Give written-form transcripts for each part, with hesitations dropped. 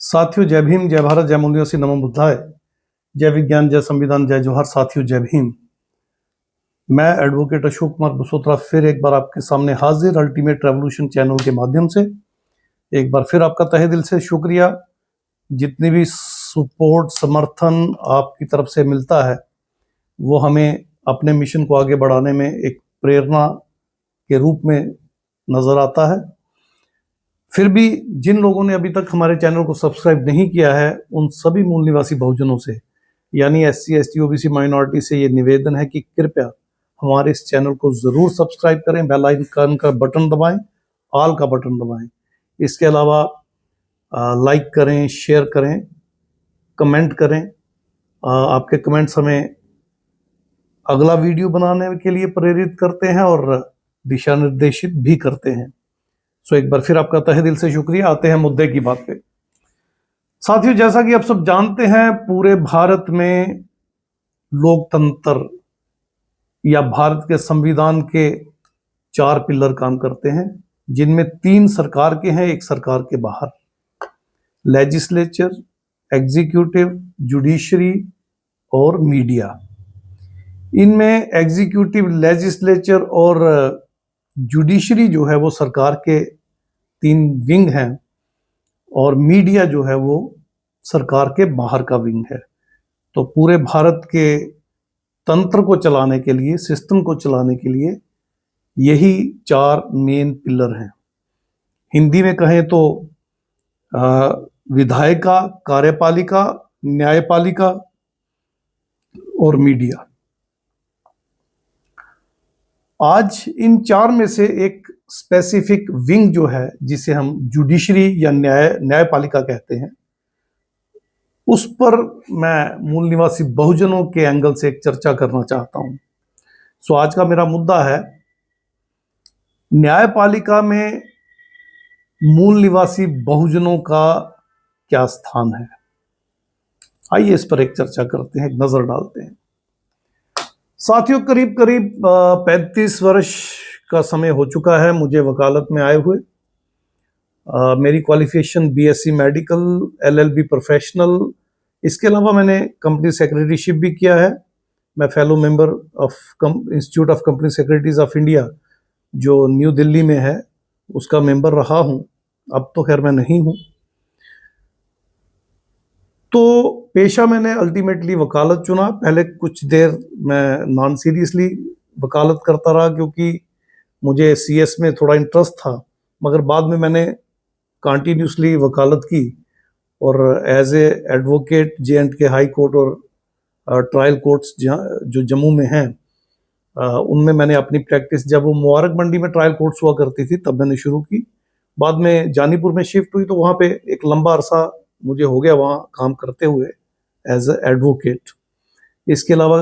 साथियों, जय भीम, जय भारत, जय मूल्यों नमो बुद्धाय, जय विज्ञान, जय संविधान, जय जोहर। साथियों, जय भीम। मैं एडवोकेट अशोक कुमार बसोत्रा फिर एक बार आपके सामने हाजिर, अल्टीमेट रेवोल्यूशन चैनल के माध्यम से। एक बार फिर आपका तहे दिल से शुक्रिया। जितनी भी सपोर्ट, समर्थन आपकी तरफ से मिलता है वो हमें अपने मिशन को आगे बढ़ाने में एक प्रेरणा के रूप में नजर आता है। फिर भी जिन लोगों ने अभी तक हमारे चैनल को सब्सक्राइब नहीं किया है, उन सभी मूल निवासी बहुजनों से, यानी SC, ST, OBC माइनॉरिटी से ये निवेदन है कि कृपया हमारे इस चैनल को ज़रूर सब्सक्राइब करें, बेल आइकन का बटन दबाएं, ऑल का बटन दबाएं। इसके अलावा लाइक करें, शेयर करें, कमेंट करें। आपके कमेंट्स हमें अगला वीडियो बनाने के लिए प्रेरित करते हैं और दिशा निर्देशित भी करते हैं। सो एक बार फिर आपका तहे दिल से शुक्रिया। आते हैं मुद्दे की बात पे। साथियों, जैसा कि आप सब जानते हैं, पूरे भारत में लोकतंत्र या भारत के संविधान के 4 पिलर काम करते हैं, जिनमें 3 सरकार के हैं, 1 सरकार के बाहर। लेजिस्लेचर, एग्जीक्यूटिव, जुडिशरी और मीडिया। इनमें एग्जीक्यूटिव, लेजिस्लेचर और जुडिशरी जो है वो सरकार के 3 विंग हैं और मीडिया जो है वो सरकार के बाहर का विंग है। तो पूरे भारत के तंत्र को चलाने के लिए, सिस्टम को चलाने के लिए यही 4 मेन पिलर हैं। हिंदी में कहें तो विधायिका, कार्यपालिका, न्यायपालिका और मीडिया। आज इन 4 में से एक स्पेसिफिक विंग जो है, जिसे हम जुडिशरी या न्यायपालिका कहते हैं, उस पर मैं मूल निवासी बहुजनों के एंगल से एक चर्चा करना चाहता हूं। सो आज का मेरा मुद्दा है, न्यायपालिका में मूल निवासी बहुजनों का क्या स्थान है। आइए इस पर एक चर्चा करते हैं, एक नजर डालते हैं। साथियों, करीब 35 वर्ष का समय हो चुका है मुझे वकालत में आए हुए। मेरी qualification BSc medical, LLB professional. इसके अलावा मैंने कंपनी सेक्रेटरीशिप भी किया है। मैं fellow member of institute of company secretaries of India, जो न्यू दिल्ली में है, उसका मेंबर रहा हूं। अब तो खैर मैं नहीं हूं। तो पेशा मैंने अल्टीमेटली वकालत चुना। पहले कुछ देर मैं नॉन सीरियसली वकालत करता रहा, क्योंकि मुझे CS में थोड़ा इंटरेस्ट था, मगर बाद में मैंने कंटिन्यूसली वकालत की और as a advocate J&K high court और ट्रायल कोर्ट्स जो जम्मू में हैं, उनमें मैंने अपनी प्रैक्टिस, जब वो मुबारक मंडी में ट्रायल कोर्ट्स हुआ करती थी तब मैंने शुरू की। बाद में जानीपुर में शिफ्ट हुई, तो वहाँ पे एक लंबा अरसा मुझे हो गया वहाँ काम करते हुए एज ए एडवोकेट। इसके अलावा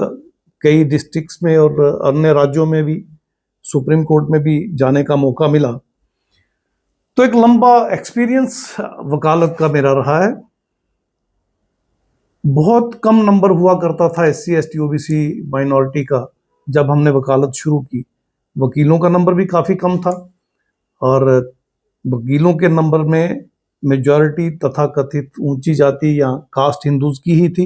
कई डिस्ट्रिक्ट्स में और अन्य राज्यों में भी, सुप्रीम कोर्ट में भी जाने का मौका मिला। तो एक लंबा एक्सपीरियंस वकालत का मेरा रहा है। बहुत कम नंबर हुआ करता था SC, ST, OBC माइनॉरिटी का जब हमने वकालत शुरू की। वकीलों का नंबर भी काफ़ी कम था और वकीलों के नंबर में मेजॉरिटी तथाकथित ऊंची जाति या कास्ट हिंदूज की ही थी।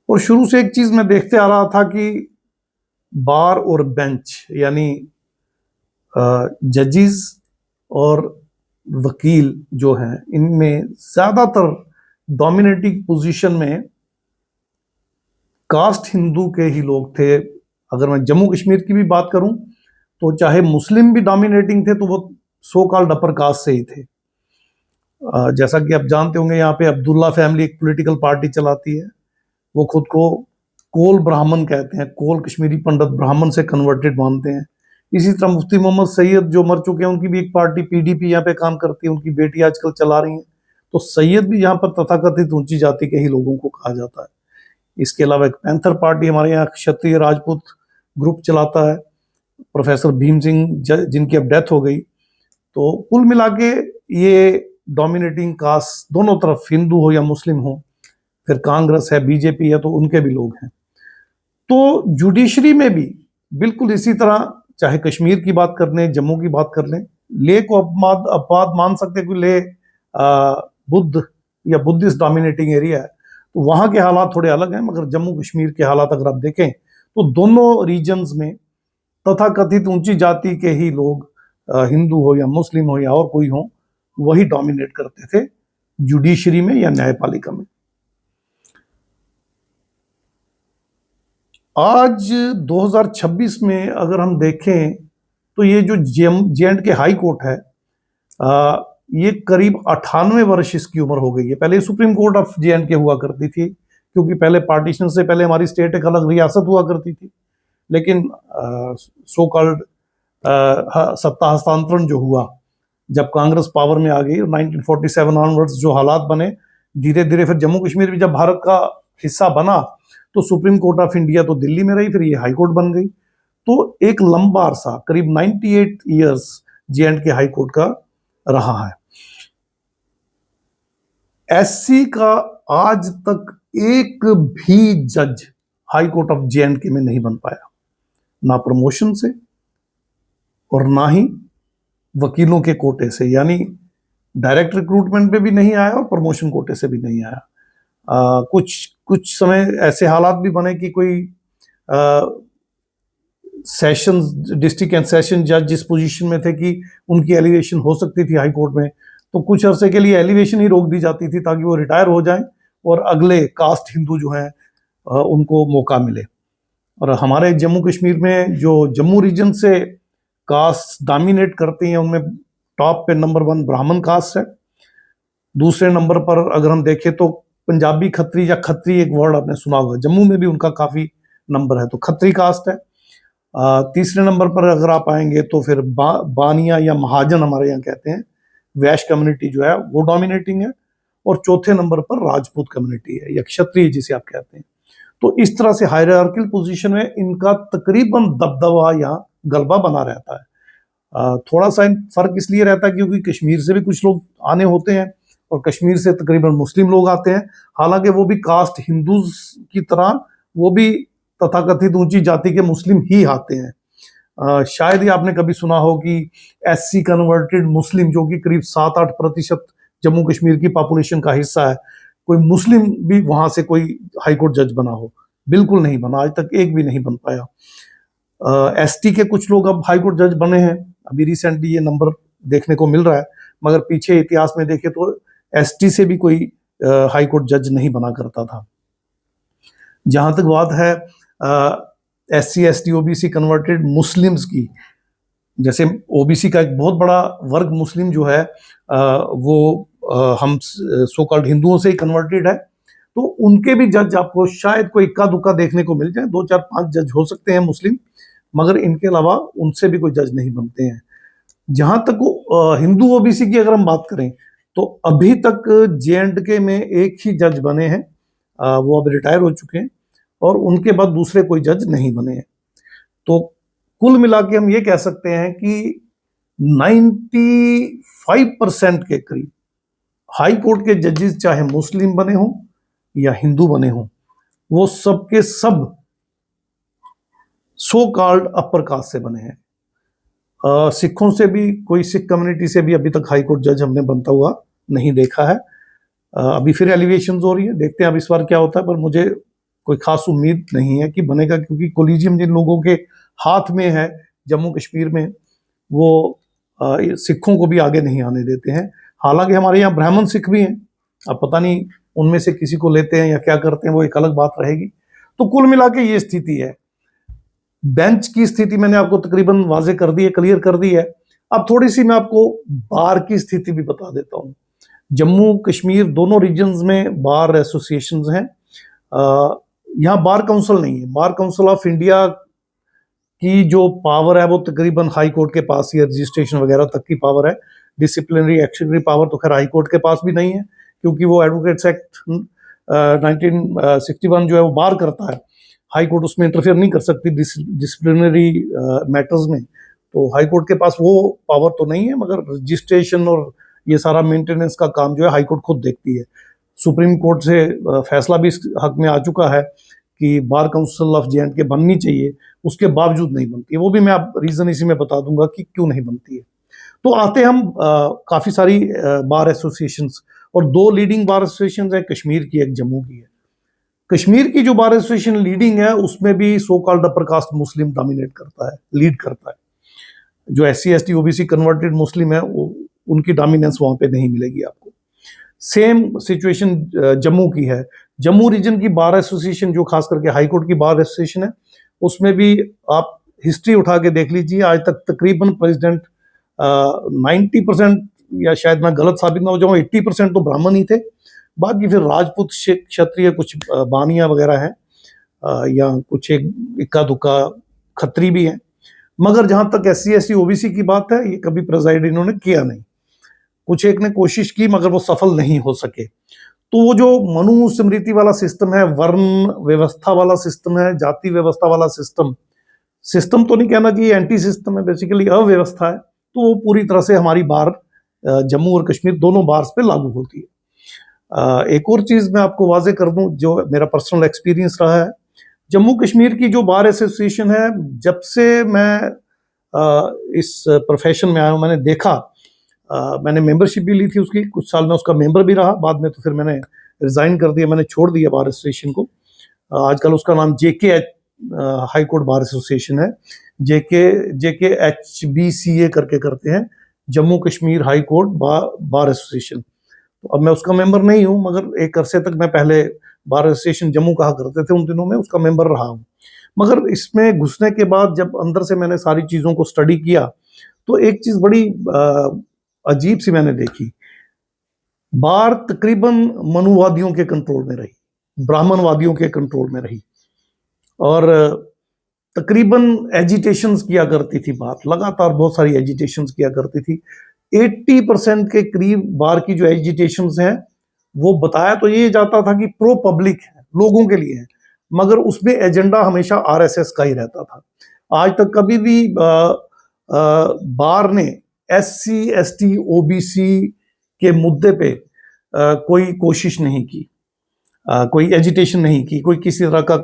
और शुरू से एक चीज़ मैं देखते आ रहा था कि बार और बेंच, यानी जजेस और वकील जो हैं, इनमें ज़्यादातर डोमिनेटिंग पोजीशन में कास्ट हिंदू के ही लोग थे। अगर मैं जम्मू कश्मीर की भी बात करूं तो चाहे मुस्लिम भी डोमिनेटिंग थे, तो वो सो कॉल्ड अपर कास्ट से ही थे। जैसा कि आप जानते होंगे, यहाँ पे अब्दुल्ला फैमिली एक पॉलिटिकल पार्टी चलाती है। वो खुद को कोल ब्राह्मण कहते हैं, कोल कश्मीरी पंडित, ब्राह्मण से कन्वर्टेड मानते हैं। इसी तरह मुफ्ती मोहम्मद सैयद जो मर चुके हैं, उनकी भी एक पार्टी PDP यहाँ पे काम करती है, उनकी बेटी आजकल चला रही हैं। तो सैयद भी यहाँ पर तथाकथित ऊंची जाति के ही लोगों को कहा जाता है। इसके अलावा एक पैंथर पार्टी हमारे यहाँ क्षत्रिय राजपूत ग्रुप चलाता है, प्रोफेसर भीम सिंह, जिनकी अब डेथ हो गई। तो कुल मिला के ये डोमिनेटिंग कास्ट दोनों तरफ, हिंदू हो या मुस्लिम हो, फिर कांग्रेस है, BJP है, तो उनके भी लोग हैं। तो जुडिशरी में भी बिल्कुल इसी तरह, चाहे कश्मीर की बात कर लें, जम्मू की बात कर लें, ले को अपवाद मान सकते, कोई ले बुद्ध या बुद्धिस्ट डोमिनेटिंग एरिया है, तो वहाँ के हालात थोड़े अलग हैं। मगर जम्मू कश्मीर के हालात अगर आप देखें तो दोनों रीजन्स में तथाकथित ऊंची जाति के ही लोग, हिंदू हो या मुस्लिम हो या और कोई हो, वही डोमिनेट करते थे जुडिशरी में या न्यायपालिका में। आज 2026 में अगर हम देखें तो ये जो जे.एंड.के हाई कोर्ट है, ये करीब 98 वर्ष इसकी उम्र हो गई है। पहले सुप्रीम कोर्ट ऑफ जे.एंड.के हुआ करती थी, क्योंकि पहले पार्टीशन से पहले हमारी स्टेट एक अलग रियासत हुआ करती थी। लेकिन सो कॉल्ड सत्ता हस्तांतरण जो हुआ जब कांग्रेस पावर में आ गई, 1947 ऑनवर्ड्स जो हालात बने, धीरे धीरे फिर जम्मू कश्मीर भी जब भारत का हिस्सा बना तो सुप्रीम कोर्ट ऑफ इंडिया तो दिल्ली में रही, फिर ये हाई कोर्ट बन गई। तो एक लंबा अरसा, करीब 98 ईयर्स जे.एंड.के हाई कोर्ट का रहा है। एससी का आज तक एक भी जज हाई कोर्ट ऑफ जे.एंड.के में नहीं बन पाया, ना प्रमोशन से और ना ही वकीलों के कोटे से, यानी डायरेक्ट रिक्रूटमेंट पे भी नहीं आया और प्रमोशन कोटे से भी नहीं आया। कुछ समय ऐसे हालात भी बने कि कोई सेशन डिस्ट्रिक्ट एंड सेशन जज जिस पोजीशन में थे कि उनकी एलिवेशन हो सकती थी हाई कोर्ट में, तो कुछ अरसे के लिए एलिवेशन ही रोक दी जाती थी ताकि वो रिटायर हो जाएं और अगले कास्ट हिंदू जो हैं उनको मौका मिले। और हमारे जम्मू कश्मीर में जो जम्मू रीजन से कास्ट डोमिनेट करती हैं, उनमें टॉप पे नंबर 1 ब्राह्मण कास्ट है। दूसरे नंबर पर अगर हम देखें तो पंजाबी खत्री या खत्री, एक वर्ड आपने सुना होगा, जम्मू में भी उनका काफी नंबर है, तो खत्री कास्ट है। तीसरे नंबर पर अगर आप आएंगे तो फिर बानिया या महाजन हमारे यहाँ कहते हैं, वैश्य कम्युनिटी जो है वो डोमिनेटिंग है। और चौथे नंबर पर राजपूत कम्युनिटी है या क्षत्रिय जिसे आप कहते हैं। तो इस तरह से हायरार्किकल पोजीशन में इनका तकरीबन दबदबा या गलबा बना रहता है। थोड़ा सा फर्क इसलिए रहता है क्योंकि कश्मीर से भी कुछ लोग आने होते हैं और कश्मीर से तकरीबन मुस्लिम लोग आते हैं, हालांकि वो भी कास्ट हिंदूज की तरह वो भी तथाकथित ऊंची जाति के मुस्लिम ही आते हैं। शायद ही आपने कभी सुना हो कि एससी कन्वर्टेड मुस्लिम, जो कि करीब 7-8% जम्मू कश्मीर की पॉपुलेशन का हिस्सा है, कोई मुस्लिम भी वहां से कोई हाईकोर्ट जज बना हो। बिल्कुल नहीं बना, आज तक एक भी नहीं बन पाया। एसटी के कुछ लोग अब हाईकोर्ट जज बने हैं, अभी रिसेंटली ये नंबर देखने को मिल रहा है, मगर पीछे इतिहास में देखे तो एसटी से भी कोई हाईकोर्ट जज नहीं बना करता था। जहां तक बात है SC ST OBC converted Muslims की, जैसे ओबीसी का एक बहुत बड़ा वर्ग मुस्लिम जो है वो हम सो कॉल्ड हिंदुओं से ही कन्वर्टेड है, तो उनके भी जज आपको शायद कोई इक्का दुक्का देखने को मिल जाए, 2-4-5 जज हो सकते हैं मुस्लिम, मगर इनके अलावा उनसे भी कोई जज नहीं बनते हैं। जहां तक हिंदू ओबीसी की अगर हम बात करें तो अभी तक जे.एंड.के में एक ही जज बने हैं, वो अब रिटायर हो चुके हैं, और उनके बाद दूसरे कोई जज नहीं बने हैं। तो कुल मिला के हम ये कह सकते हैं कि 95% के करीब हाई कोर्ट के जजेस, चाहे मुस्लिम बने हों या हिंदू बने हों, वो सब के सब सो कॉल्ड अपर कास्ट से बने हैं। सिखों से भी, कोई सिख कम्युनिटी से भी अभी तक हाई कोर्ट जज हमने बनता हुआ नहीं देखा है। अभी फिर एलिवेशंस हो रही है, देखते हैं अब इस बार क्या होता है, पर मुझे कोई खास उम्मीद नहीं है कि बनेगा, क्योंकि कोलिजियम जिन लोगों के हाथ में है जम्मू कश्मीर में, वो सिखों को भी आगे नहीं आने देते हैं। हालांकि हमारे यहाँ ब्राह्मण सिख भी हैं, अब पता नहीं उनमें से किसी को लेते हैं या क्या करते हैं, वो एक अलग बात रहेगी। तो कुल मिला के ये स्थिति है। बेंच की स्थिति मैंने आपको तकरीबन वाजे कर दी है, क्लियर कर दी है। अब थोड़ी सी मैं आपको बार की स्थिति भी बता देता हूँ। जम्मू कश्मीर दोनों रीजन्स में बार एसोसिएशंस हैं। यहाँ बार काउंसिल नहीं है। बार काउंसिल ऑफ इंडिया की जो पावर है वो तकरीबन हाई कोर्ट के पास ही है, रजिस्ट्रेशन वगैरह तक की पावर है। डिसिप्लिनरी एक्शनरी पावर तो खैर हाई कोर्ट के पास भी नहीं है, क्योंकि वो एडवोकेट्स एक्ट 1961 जो है वो बार करता है। हाई कोर्ट उसमें इंटरफेयर नहीं कर सकती डिसिप्लिनरी मैटर्स में, तो हाई कोर्ट के पास वो पावर तो नहीं है, मगर रजिस्ट्रेशन और ये सारा मेंटेनेंस का काम जो है हाई कोर्ट खुद देखती है। सुप्रीम कोर्ट से फैसला भी इस हक में आ चुका है कि बार काउंसिल ऑफ जे.एंड.के बननी चाहिए, उसके बावजूद नहीं बनती है। वो भी मैं आप रीज़न इसी में बता दूंगा कि क्यों नहीं बनती है। तो आते हम काफ़ी सारी बार एसोसिएशंस और दो लीडिंग बार एसोसिएशन है, कश्मीर की एक जम्मू की है। कश्मीर की जो बार एसोसिएशन लीडिंग है उसमें भी सो कॉल्ड अपर कास्ट मुस्लिम डोमिनेट करता है, लीड करता है। जो SC ST OBC कन्वर्टेड मुस्लिम है उनकी डोमिनेंस वहां पे नहीं मिलेगी आपको। सेम सिचुएशन जम्मू की है। जम्मू रीजन की बार एसोसिएशन जो खास करके हाई कोर्ट की बार एसोसिएशन है, उसमें भी आप हिस्ट्री उठा के देख लीजिए, आज तक तकरीबन प्रेसिडेंट 90%, या शायद मैं गलत साबित ना हो जाऊं, 80% तो ब्राह्मण ही थे। बाकी फिर राजपूत, क्षत्रिय, कुछ बानिया वगैरह हैं, या कुछ एक इक्का दुक्का खत्री भी हैं। मगर जहां तक SC ST OBC की बात है, ये कभी प्रेसाइड इन्होंने किया नहीं। कुछ एक ने कोशिश की मगर वो सफल नहीं हो सके। तो वो जो मनुस्मृति वाला सिस्टम है, वर्ण व्यवस्था वाला सिस्टम है, जाति व्यवस्था वाला सिस्टम तो नहीं कहना चाहिए, एंटी सिस्टम है, बेसिकली अव्यवस्था है। तो वो पूरी तरह से हमारी बार जम्मू और कश्मीर दोनों बार्स पे लागू होती है। एक और चीज मैं आपको वाजे कर दूं, जो मेरा पर्सनल एक्सपीरियंस रहा है, जम्मू कश्मीर की जो बार एसोसिएशन है, जब से मैं इस प्रोफेशन में आया हूं, मैंने देखा, मैंने मेंबरशिप भी ली थी उसकी, कुछ साल में उसका मेंबर भी रहा। बाद में तो फिर मैंने रिजाइन कर दिया, मैंने छोड़ दिया बार एसोसिएशन को। आजकल उसका नाम JK high court bar association है, JK HBCA करके करते हैं, Jammu Kashmir high court bar association. तो अब मैं उसका मेंबर नहीं हूं, मगर एक अरसे तक मैं पहले बार एसोसिएशन जम्मू कहा करते थे, उन दिनों में उसका मेंबर रहा हूं। मगर इसमें घुसने के बाद जब अंदर से मैंने सारी चीज़ों को स्टडी किया, तो एक चीज़ बड़ी अजीब सी मैंने देखी। बार तकरीबन मनुवादियों के कंट्रोल में रही, ब्राह्मणवादियों के कंट्रोल में रही, और तकरीबन एजिटेशंस किया करती थी बार, लगातार बहुत सारी एजिटेशंस किया करती थी। 80% के करीब बार की जो एजिटेशंस हैं, वो बताया तो ये जाता था कि प्रो पब्लिक है, लोगों के लिए है, मगर उसमें एजेंडा हमेशा RSS का ही रहता था। आज तक कभी भी बार ने SC ST OBC के मुद्दे पे कोई कोशिश नहीं की, कोई एजिटेशन नहीं की, कोई किसी तरह का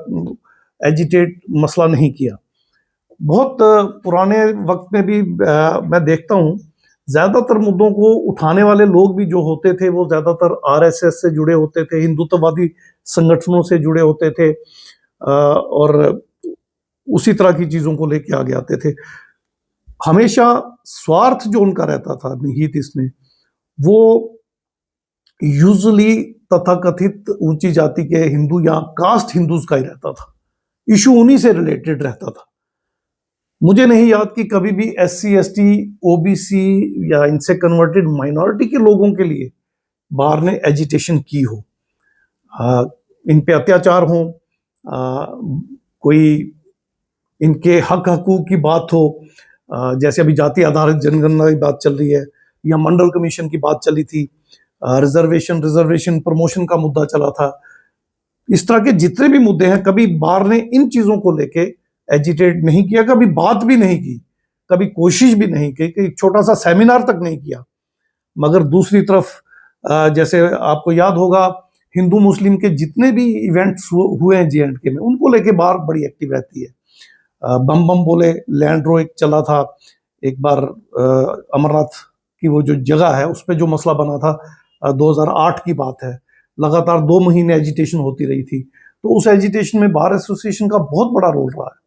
एजिटेट मसला नहीं किया। बहुत पुराने वक्त में भी मैं देखता हूँ, ज्यादातर मुद्दों को उठाने वाले लोग भी जो होते थे, वो ज्यादातर RSS से जुड़े होते थे, हिंदुत्ववादी संगठनों से जुड़े होते थे, और उसी तरह की चीजों को लेके आगे आते थे। हमेशा स्वार्थ जो उनका रहता था निहित इसमें, वो यूजुअली तथाकथित ऊंची जाति के हिंदू या कास्ट हिंदूज का ही रहता था। इशू उन्हीं से रिलेटेड रहता था। मुझे नहीं याद कि कभी भी SC ST OBC या इनसे कन्वर्टेड माइनॉरिटी के लोगों के लिए बार ने एजिटेशन की हो, इन पे अत्याचार हो, कोई इनके हक हकूक की बात हो, जैसे अभी जाति आधारित जनगणना की बात चल रही है, या मंडल कमीशन की बात चली थी, रिजर्वेशन प्रमोशन का मुद्दा चला था। इस तरह के जितने भी मुद्दे हैं, कभी बार ने इन चीजों को लेके एजिटेट नहीं किया, कभी बात भी नहीं की, कभी कोशिश भी नहीं की, कि छोटा सा सेमिनार तक नहीं किया। मगर दूसरी तरफ जैसे आपको याद होगा, हिंदू मुस्लिम के जितने भी इवेंट्स हुए हैं J&K में, उनको लेके बार बड़ी एक्टिव रहती है। बम बम बोले लैंड रो एक चला था एक बार, अमरनाथ की वो जो जगह है उस पर जो मसला बना था, 2008 की बात है। लगातार 2 महीने एजिटेशन होती रही थी। तो उस एजिटेशन में बार एसोसिएशन का बहुत बड़ा रोल रहा है,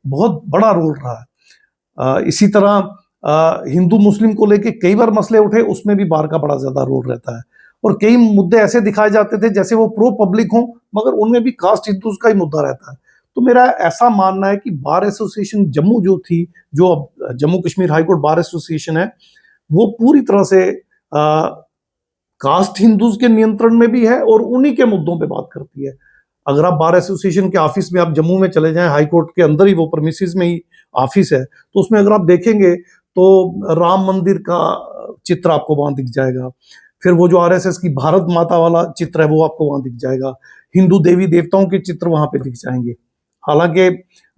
बहुत बड़ा रोल रहा है। इसी तरह हिंदू मुस्लिम को लेके कई बार मसले उठे, उसमें भी बार का बड़ा ज्यादा रोल रहता है। और कई मुद्दे ऐसे दिखाए जाते थे जैसे वो प्रो पब्लिक हों, मगर उनमें भी कास्ट हिंदूज का ही मुद्दा रहता है। तो मेरा ऐसा मानना है कि बार एसोसिएशन जम्मू जो थी, जो अब Jammu Kashmir high court bar association है, वो पूरी तरह से कास्ट हिंदूज के नियंत्रण में भी है और उन्हीं के मुद्दों पे बात करती है। अगर आप बार एसोसिएशन के ऑफिस में आप जम्मू में चले जाएं, हाई कोर्ट के अंदर ही वो प्रेमिसेस में ही ऑफिस है, तो उसमें अगर आप देखेंगे तो राम मंदिर का चित्र आपको वहां दिख जाएगा। फिर वो जो RSS की भारत माता वाला चित्र है वो आपको वहां दिख जाएगा। हिंदू देवी देवताओं के चित्र वहां पे दिख जाएंगे। हालांकि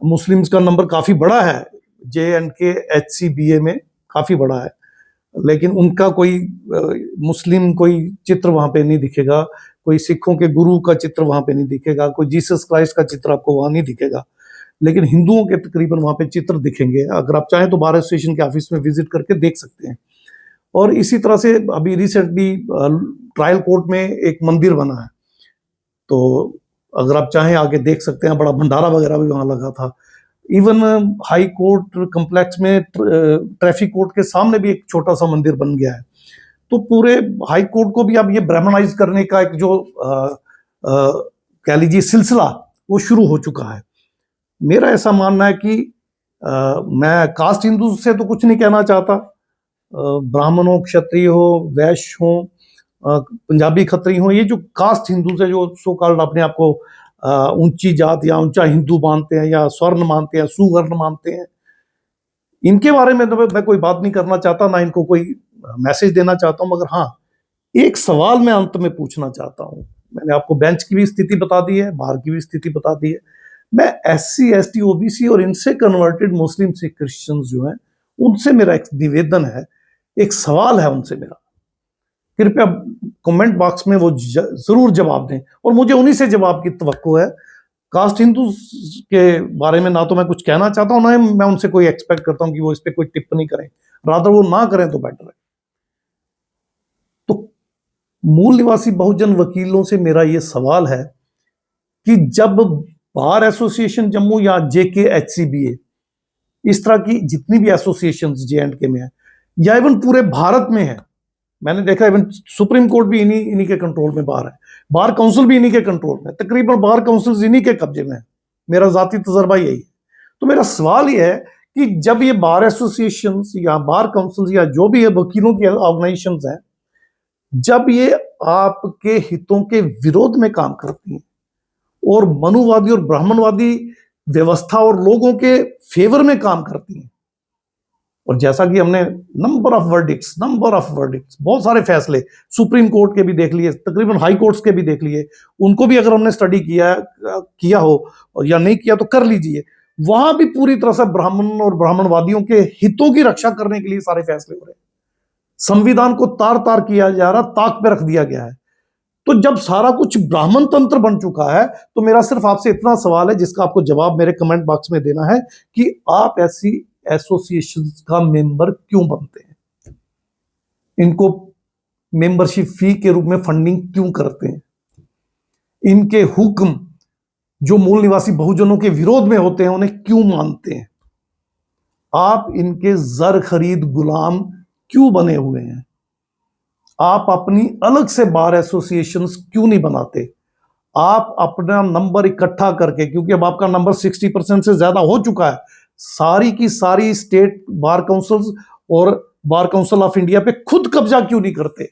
मुस्लिम्स का नंबर काफी बड़ा है, J&K HCBA में काफी बड़ा है, लेकिन उनका कोई मुस्लिम कोई चित्र वहां पे नहीं दिखेगा, कोई सिखों के गुरु का चित्र वहां पे नहीं दिखेगा, कोई जीसस क्राइस्ट का चित्र आपको वहां नहीं दिखेगा। लेकिन हिंदुओं के तकरीबन वहां पे चित्र दिखेंगे। अगर आप चाहें तो बार एसोसिएशन के ऑफिस में विजिट करके देख सकते हैं। और इसी तरह से अभी रिसेंटली ट्रायल कोर्ट में एक मंदिर बना है, तो अगर आप चाहें आगे देख सकते हैं, बड़ा भंडारा वगैरह भी वहां लगा था। इवन हाई कोर्ट कम्प्लेक्स में ट्रैफिक कोर्ट के सामने भी एक छोटा सा मंदिर बन गया है। तो पूरे हाई कोर्ट को भी अब ये ब्राह्मणाइज करने का एक जो कह लीजिए सिलसिला वो शुरू हो चुका है। मेरा ऐसा मानना है कि मैं कास्ट हिंदू से तो कुछ नहीं कहना चाहता, ब्राह्मण हो, क्षत्रिय हो, वैश्य हो, पंजाबी खत्री हो, ये जो कास्ट हिंदू से जो सो कॉल्ड अपने आप को ऊंची जात या ऊंचा हिंदू मानते हैं या स्वर्ण मानते हैं, सुवर्ण मानते हैं, इनके बारे में तो मैं कोई बात नहीं करना चाहता, ना इनको कोई मैसेज देना चाहता हूं। मगर हाँ, एक सवाल मैं अंत में पूछना चाहता हूं। मैंने आपको बेंच की भी स्थिति बता दी है, बाहर की भी स्थिति बता दी है। मैं SC ST OBC और इनसे कन्वर्टेड मुस्लिम सिख क्रिश्चियंस जो हैं, उनसे मेरा एक निवेदन है, एक सवाल है उनसे मेरा, कृपया कमेंट बॉक्स में वो जरूर जवाब दें, और मुझे उन्हीं से जवाब की तवक्को है। कास्ट हिंदू के बारे में ना तो मैं कुछ कहना चाहता हूं, ना मैं उनसे कोई एक्सपेक्ट करता हूं कि वो इस पे कोई टिप्पणी करें, रादर वो ना करें तो बेटर है। तो मूल निवासी बहुजन वकीलों से मेरा ये सवाल है कि जब बार एसोसिएशन जम्मू या JKHCBA, इस तरह की जितनी भी एसोसिएशन JNK में है या इवन पूरे भारत में है, मैंने देखा इवन सुप्रीम कोर्ट भी इन्हीं के कंट्रोल में बार है, बार काउंसिल भी इन्हीं के कंट्रोल में, तकरीबन बार काउंसिल इन्हीं के कब्जे में है, मेरा जाती तजर्बा यही है। तो मेरा सवाल ये है कि जब ये बार एसोसिएशन या बार काउंसिल या जो भी है वकीलों की ऑर्गेनाइजेशन हैं, जब ये आपके हितों के विरोध में काम करती हैं और मनुवादी और ब्राह्मणवादी व्यवस्था और लोगों के फेवर में काम करती हैं, और जैसा कि हमने नंबर ऑफ वर्डिक्ट्स बहुत सारे फैसले सुप्रीम कोर्ट के भी देख लिए, तकरीबन हाई कोर्ट्स के भी देख लिए, उनको भी अगर हमने स्टडी किया हो या नहीं किया तो कर लीजिए, वहां भी पूरी तरह से ब्राह्मण और ब्राह्मणवादियों के हितों की रक्षा करने के लिए सारे फैसले हो रहे हैं। संविधान को तार तार किया जा रहा, ताक पे रख दिया गया है। तो जब सारा कुछ ब्राह्मण तंत्र बन चुका है, तो मेरा सिर्फ आपसे इतना सवाल है जिसका आपको जवाब मेरे कमेंट बॉक्स में देना है कि आप ऐसी एसोसिएशन का मेंबर क्यों बनते हैं, इनको मेंबरशिप फी के रूप में फंडिंग क्यों करते हैं, इनके हुक्म जो मूल निवासी बहुजनों के विरोध में होते हैं उन्हें क्यों मानते हैं, आप इनके जर खरीद गुलाम क्यों बने हुए हैं, आप अपनी अलग से बार एसोसिएशंस क्यों नहीं बनाते, आप अपना नंबर इकट्ठा करके, क्योंकि अब आपका नंबर 60% से ज्यादा हो चुका है, सारी की सारी स्टेट बार काउंसिल्स और बार काउंसिल ऑफ इंडिया पे खुद कब्जा क्यों नहीं करते,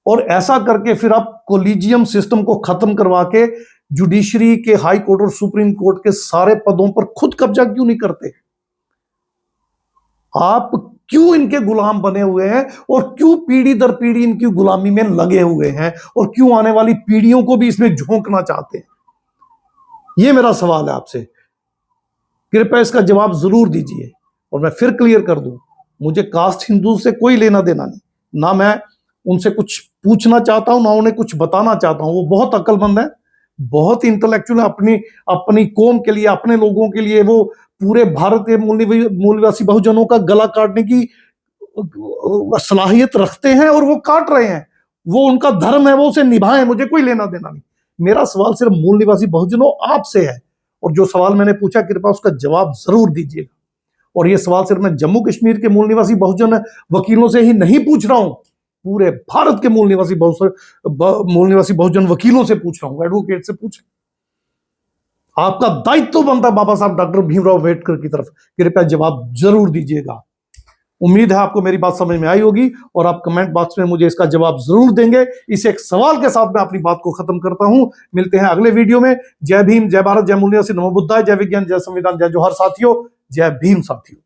और ऐसा करके फिर आप कोलिजियम सिस्टम को खत्म करवा के जुडिशरी के हाई कोर्ट और सुप्रीम कोर्ट के सारे पदों पर खुद कब्जा क्यों नहीं करते, आप क्यों इनके गुलाम बने हुए हैं और क्यों पीढ़ी दर पीढ़ी इनकी गुलामी में लगे हुए हैं और क्यों आने वाली पीढ़ियों को भी इसमें झोंकना चाहते हैं, यह मेरा सवाल है आपसे। कृपया इसका जवाब जरूर दीजिए। और मैं फिर क्लियर कर दूं, मुझे कास्ट हिंदू से कोई लेना देना नहीं, ना मैं उनसे कुछ पूछना चाहता हूं, ना उन्हें कुछ बताना चाहता हूं। वो बहुत अक्लमंद है, बहुत इंटेलेक्चुअल है, अपनी कौम के लिए, अपने लोगों के लिए वो पूरे भारत के मूल निवासी बहुजनों का गला काटने की सलाहियत रखते हैं और वो काट रहे हैं, वो उनका धर्म है, वो उसे निभाएं, मुझे कोई लेना देना नहीं। मेरा सवाल सिर्फ मूल निवासी बहुजनों आपसे है, और जो सवाल मैंने पूछा कृपया उसका जवाब जरूर दीजिएगा। और ये सवाल सिर्फ मैं जम्मू कश्मीर के मूल निवासी बहुजन वकीलों से ही नहीं पूछ रहा हूं, पूरे भारत के मूल निवासी बहुजन वकीलों से पूछ रहा हूं, एडवोकेट से पूछ। आपका दायित्व बनता है बाबा साहब डॉक्टर भीमराव अम्बेडकर की तरफ, कृपया जवाब जरूर दीजिएगा। उम्मीद है आपको मेरी बात समझ में आई होगी और आप कमेंट बॉक्स में मुझे इसका जवाब जरूर देंगे। इस एक सवाल के साथ मैं अपनी बात को खत्म करता हूं। मिलते हैं अगले वीडियो में। जय भीम, जय भारत, जय मूल निवासी, नमो बुद्धाय, जय विज्ञान, जय संविधान, जय जोहर साथियों, जय भीम साथियों।